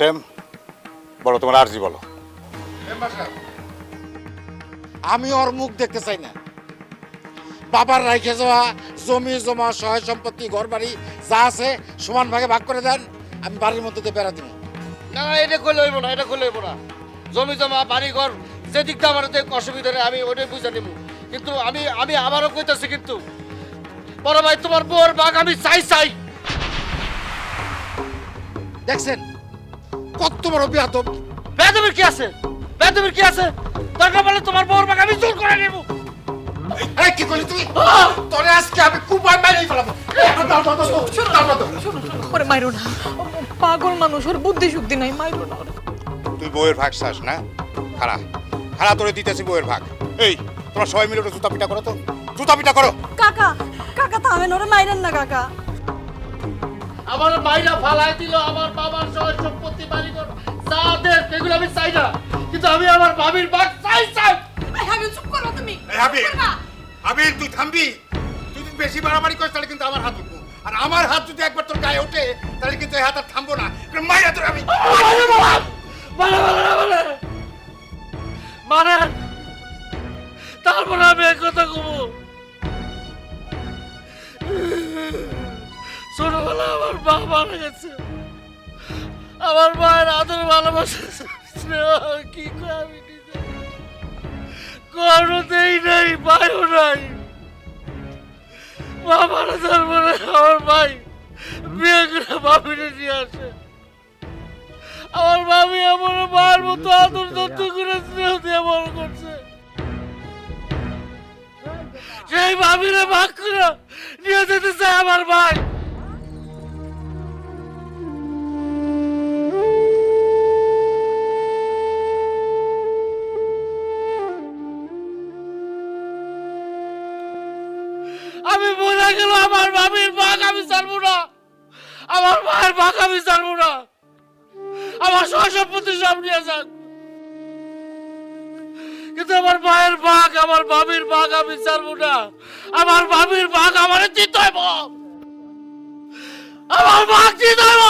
Same বলো, তোমার আরজি বলো। আমি ওর মুখ দেখতে চাই না। বাবার রাইখে যাওয়া জমি জমা সহায় সম্পত্তি ঘর বাড়ি যা আছে সমান ভাগে ভাগ করে দেন, আমি বাড়ির মধ্যে দিয়ে বেড়া দিব। না না, এটা করলে হইব না, এটা করলে হইব না। জমি জমা বাড়ি ঘর যে দিকটা আমার অসুবিধা নেই, আমি ওটাই বুঝে নিব। কিন্তু আমি আবারও কইতাছি, কিন্তু বড় ভাই তোমার বউর বাঘ আমি চাই। দেখছেন কত বড় বিয়াদব। বেদবির কি আছে? বেদবির কি আছে? দরকার বলে তোমার বউর বাঘ আমি জোর করে নেব। এই কি কইলি তুই? তোরে আজকে আমি কুপায় মাইরাই ফেলাবো। ওরে মাইরো না, পাগল মানুষ, ওর বুদ্ধি শুদ্ধি নাই, মাইরো না ওরে। তুই বইয়ের ভাগ চাস না? খাড়া খাড়া তোরে দিতেছি বইয়ের ভাগ। এই তোমরা সবাই মিলে ওটা জুতা পিটা করো তো, জুতা পিটা করো। কাকা কাকা থামেন, ওরে মাইরেন না কাকা। আমার মাইরা ফালাই দিল, আমার বাবার সহায় সম্পত্তি বাড়ি ঘর যা আছে এগুলো আমি চাই না, কিন্তু আমি আমার ভাবির বাঘ চাই। এই হাবিব চুপ করো তুমি। এই হাবিব, হাবিব তুই থামবি। তুই যদি বেশি বাড়াবাড়ি করিস তাহলে কিন্তু আমার হাত উঠবো, আর আমার হাত যদি একবার তোর গায়ে ওঠে তাহলে কিন্তু এই হাত আর থামবো না। মাইরা তোর আমি মানে তারপরে আমি এক কথা কব। ছোটবেলা আমার মা মারা গেছে, আমার মায়ের আদর ভালোবাসা স্নেহ কি করে আমি নিজে করতেই নাই, পাইও নাই। মা মারা যাওয়ার পরে আমার ভাই বিয়ে করে ভাবিনে নিয়ে আসে। আমার ভাবি আমার মায়ের মতো আদর যত্ন করে স্নেহ দিয়ে বড় করছে। সেই ভাবিরে ভাগ করে নিয়ে যেতে চায় আমার ভাই। আমি বলে গেল আমার ভাবির ভাগ আমি ছাড়বো না, আমার মায়ের ভাগ আমি ছাড়বো না, আমার সহ সম্পত্তি সব নিয়ে যাক, কিন্তু আমার মায়ের ভাগ আমার ভাবির ভাগ আমি ছাড়বো না। আমার ভাবির ভাগ আমার দিতে হইব, আমার ভাগ দিতে হইব।